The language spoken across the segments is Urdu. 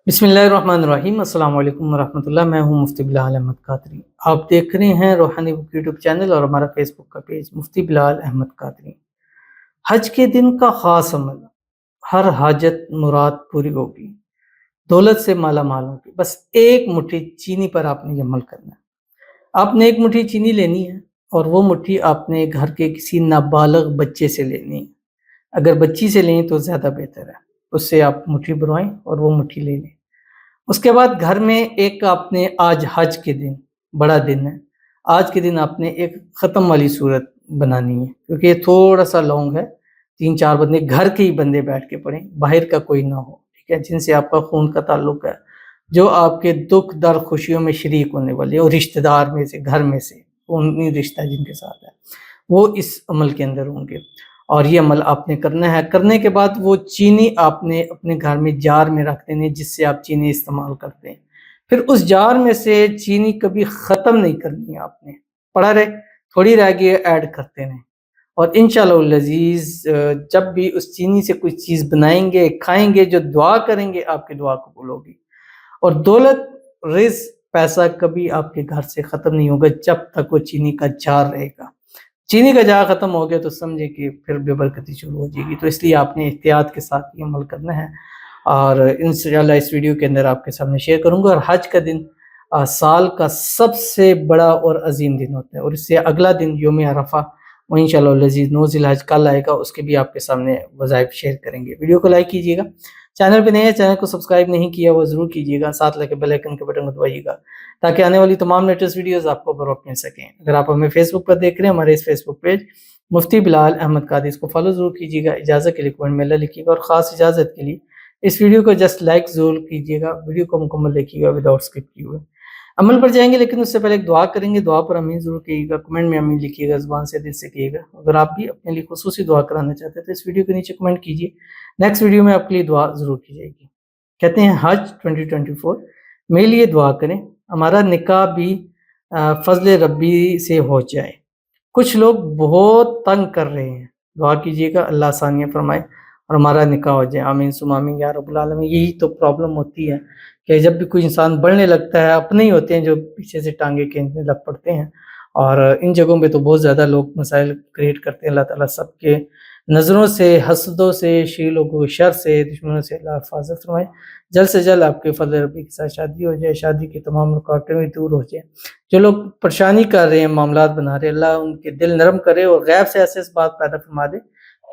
بسم اللہ الرحمن الرحیم۔ السلام علیکم ورحمۃ اللہ۔ میں ہوں مفتی بلال احمد قادری۔ آپ دیکھ رہے ہیں روحانی بک یوٹیوب چینل اور ہمارا فیس بک کا پیج مفتی بلال احمد قادری۔ حج کے دن کا خاص عمل، ہر حاجت مراد پوری ہوگی، دولت سے مالا مال ہوگی، بس ایک مٹھی چینی پر آپ نے یہ عمل کرنا ہے۔ آپ نے ایک مٹھی چینی لینی ہے اور وہ مٹھی آپ نے گھر کے کسی نابالغ بچے سے لینی ہے۔ اگر بچی سے لیں تو زیادہ بہتر ہے، اس سے آپ مٹھی بھروائیں اور وہ مٹھی لے لیں۔ اس کے بعد گھر میں ایک آپ نے آج حج کے دن، بڑا دن ہے، آج کے دن آپ نے ایک ختم والی صورت بنانی ہے، کیونکہ یہ تھوڑا سا لانگ ہے۔ 3-4 بندے گھر کے ہی بندے بیٹھ کے پڑھیں، باہر کا کوئی نہ ہو، ٹھیک ہے، جن سے آپ کا خون کا تعلق ہے، جو آپ کے دکھ درد خوشیوں میں شریک ہونے والے اور رشتہ دار میں سے، گھر میں سے خونی رشتہ جن کے ساتھ ہے، وہ اس عمل کے اندر ہوں گے۔ اور یہ عمل آپ نے کرنا ہے۔ کرنے کے بعد وہ چینی آپ نے اپنے گھر میں جار میں رکھ دینی، جس سے آپ چینی استعمال کرتے ہیں۔ پھر اس جار میں سے چینی کبھی ختم نہیں کرنی ہے، آپ نے پڑا رہے، تھوڑی رہ گئی ایڈ کرتے رہیں، اور انشاءاللہ العزیز جب بھی اس چینی سے کوئی چیز بنائیں گے، کھائیں گے، جو دعا کریں گے، آپ کی دعا قبول ہوگی۔ اور دولت، رزق، پیسہ کبھی آپ کے گھر سے ختم نہیں ہوگا جب تک وہ چینی کا جار رہے گا۔ چینی کا جار ختم ہو گیا تو سمجھے کہ پھر بے برکتی شروع ہو جائے گی۔ تو اس لیے آپ نے احتیاط کے ساتھ یہ عمل کرنا ہے، اور انشاءاللہ اس ویڈیو کے اندر آپ کے سامنے شیئر کروں گا۔ اور حج کا دن سال کا سب سے بڑا اور عظیم دن ہوتا ہے، اور اس سے اگلا دن یوم عرفہ، وہ انشاءاللہ العزیز 9 ذی الحج کل آئے گا، اس کے بھی آپ کے سامنے وظائف شیئر کریں گے۔ ویڈیو کو لائک کیجیے گا، چینل پہ نئے ہیں چینل کو سبسکرائب نہیں کیا وہ ضرور کیجیے گا، ساتھ لگے بیل آئیکن کے بٹن کو دبائیے گا تاکہ آنے والی تمام لیٹسٹ ویڈیوز آپ کو بروقت مل سکیں۔ اگر آپ ہمیں فیس بک پر دیکھ رہے ہیں، ہمارے اس فیس بک پیج مفتی بلال احمد قادری، اس کو فالو ضرور کیجیے گا، اجازت کے لیے کمنٹ میں اللہ لکھیے گا، اور خاص اجازت کے لیے اس ویڈیو کو جسٹ لائک ضرور کیجیے گا، ویڈیو کو مکمل دیکھیے گا وداؤٹ اسکپ کیے ہوئے۔ عمل پر جائیں گے، لیکن اس سے پہلے ایک دعا کریں گے۔ دعا پر امین ضرور کیجیے گا، کمنٹ میں امین لکھیے گا، زبان سے دل سے کیجیے گا۔ اگر آپ بھی اپنے لیے خصوصی دعا کرانا چاہتے ہیں تو اس ویڈیو کے نیچے کمنٹ کیجیے، نیکسٹ ویڈیو میں آپ کے لیے دعا ضرور کی جائے گی۔ کہتے ہیں حج 2024 میرے لیے دعا کریں، ہمارا نکاح بھی فضل ربی سے ہو جائے، کچھ لوگ بہت تنگ کر رہے ہیں، دعا کیجیے گا اللہ آسانیاں فرمائے اور ہمارا نکاح ہو جائے، آمین ثم آمین یا رب العالمین۔ یہی تو پرابلم ہوتی ہے کہ جب بھی کوئی انسان بڑھنے لگتا ہے، اپنے ہی ہوتے ہیں جو پیچھے سے ٹانگے کھینچنے لگ پڑتے ہیں، اور ان جگہوں پہ تو بہت زیادہ لوگ مسائل کریٹ کرتے ہیں۔ اللہ تعالیٰ سب کے نظروں سے، حسدوں سے، شیلوں کو شر سے، دشمنوں سے اللہ حفاظت فرمائے۔ جلد سے جلد آپ کے فضل ربی کے ساتھ شادی ہو جائے، شادی کی تمام رکاوٹیں بھی دور ہو جائیں۔ جو لوگ پریشانی کر رہے ہیں، معاملات بنا رہے ہیں، اللہ ان کے دل نرم کرے اور غیب سے ایسے اس بات پیدا فرما دے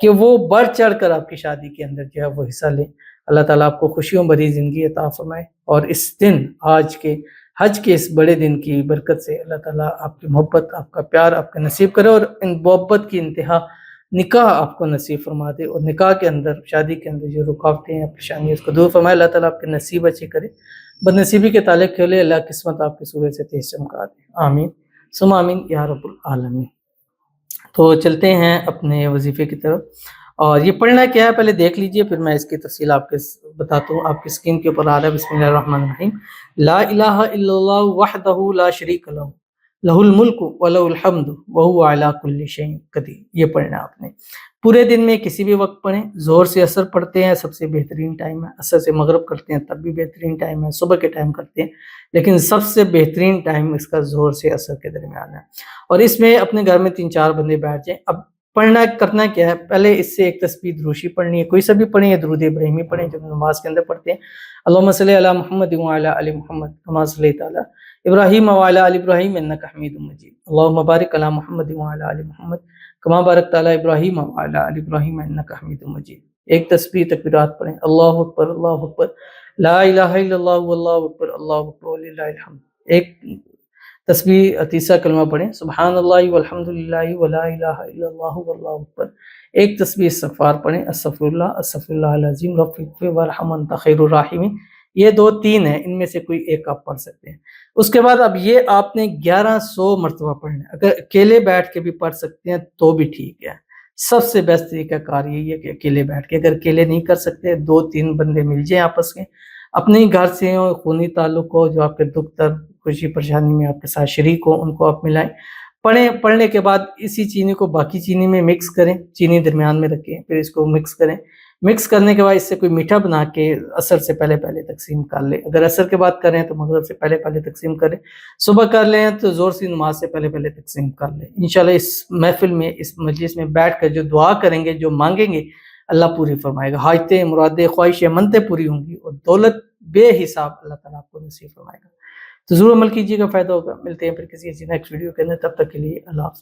کہ وہ بڑھ چڑھ کر آپ کی شادی کے اندر جو ہے وہ حصہ لیں۔ اللہ تعالیٰ آپ کو خوشیوں بھری زندگی عطا فرمائے، اور اس دن، آج کے حج کے اس بڑے دن کی برکت سے اللہ تعالیٰ آپ کی محبت، آپ کا پیار آپ کا نصیب کرے، اور ان محبت کی انتہا نکاح آپ کو نصیب فرما دے، اور نکاح کے اندر، شادی کے اندر جو رکاوٹیں ہیں، پریشانی ہے، اس کو دور فرمائے۔ اللہ تعالیٰ آپ کے نصیب اچھے کرے، بد نصیبی کے تعلق کھولے، اللہ قسمت آپ کے سورج سے تیز چمکا دے، آمین ثم آمین یا رب العالمین۔ تو چلتے ہیں اپنے وظیفے کی طرف، اور یہ پڑھنا کیا ہے پہلے دیکھ لیجئے، پھر میں اس کی تفصیل آپ کے بتاتا ہوں۔ آپ کی اسکرین کے اوپر آ رہا ہے، بسم اللہ الرحمن الرحیم، لا الہ الا اللہ وحدہ لا شریک لہ، لہ الملک ولہ الحمد وہو علی کل شیء قدیر۔ یہ پڑھنا آپ نے پورے دن میں کسی بھی وقت پڑھیں۔ زہر سے عصر پڑھتے ہیں، سب سے بہترین ٹائم ہے، عصر سے مغرب کرتے ہیں تب بھی بہترین ٹائم ہے، صبح کے ٹائم کرتے ہیں، لیکن سب سے بہترین ٹائم اس کا زہر سے عصر کے درمیان ہے۔ اور اس میں اپنے گھر میں 3-4 بندے بیٹھ جائیں۔ اب پڑھنا کرنا کیا ہے، پہلے اس سے ایک تسبیح دروشی پڑھنی ہے، کوئی سا بھی پڑھیں، یا درود ابراہیمی پڑھیں جو نماز کے اندر پڑھتے ہیں۔ اللہم صلی علی محمد وعلی آل محمد کما صلیت علی ابراہیم وعلی آل ابراہیم انک حمید مجید، اللہم بارک علی محمد وعلی آل محمد کما بارکت علی ابراہیم وعلی آل ابراہیم انک حمید مجید۔ ایک تسبیح تکبیرات پڑھیں، اللہ اکبر اللہ اکبر، لا الہ الا اللہ واللہ اکبر اللہ اکبر وللہ الحمد۔ ایک تسبیح تیسرا کلمہ پڑھیں، سبحان اللہ والحمد للہ ولا الہ الا اللہ واللہ اکبر۔ ایک تسبیح استغفار پڑھیں، استغفر اللہ العظیم رب اغفر وارحم انت خیر الراحمین۔ یہ 2-3 ہیں، ان میں سے کوئی ایک آپ پڑھ سکتے ہیں۔ اس کے بعد اب یہ آپ نے 1100 مرتبہ پڑھنا ہے۔ اگر اکیلے بیٹھ کے بھی پڑھ سکتے ہیں تو بھی ٹھیک ہے، سب سے بیسٹ طریقہ کار یہی ہے کہ اکیلے بیٹھ کے، اگر اکیلے نہیں کر سکتے 2-3 بندے مل جائیں آپس میں، اپنے ہی گھر سے ہوں، خونی تعلق ہو، جو آپ کے دکھ درد خوشی پریشانی میں آپ کے ساتھ شریک ہو، ان کو آپ ملائیں، پڑھیں۔ پڑھنے کے بعد اسی چینی کو باقی چینی میں مکس کریں، چینی درمیان میں رکھیں، پھر اس کو مکس کریں۔ مکس کرنے کے بعد اس سے کوئی میٹھا بنا کے عصر سے پہلے تقسیم کر لے. اگر عصر کے بعد کریں تو مغرب سے پہلے تقسیم کریں. صبح کر لیں تو زور سی نماز سے پہلے تقسیم کر لیں. انشاءاللہ اس محفل میں، اس مجلس میں بیٹھ کر جو دعا کریں گے، جو مانگیں گے، اللہ پوری فرمائے گا. حاجتیں، مرادیں، خواہشیں، منتیں پوری ہوں گی، اور دولت بے حساب اللہ تعالیٰ آپ کو نصیب فرمائے گا. تو ضرور عمل کیجیے گا، فائدہ ہوگا. ملتے ہیں پھر کسی ایسی نیکسٹ ویڈیو کے اندر. تب تک کے لیے اللہ حافظ.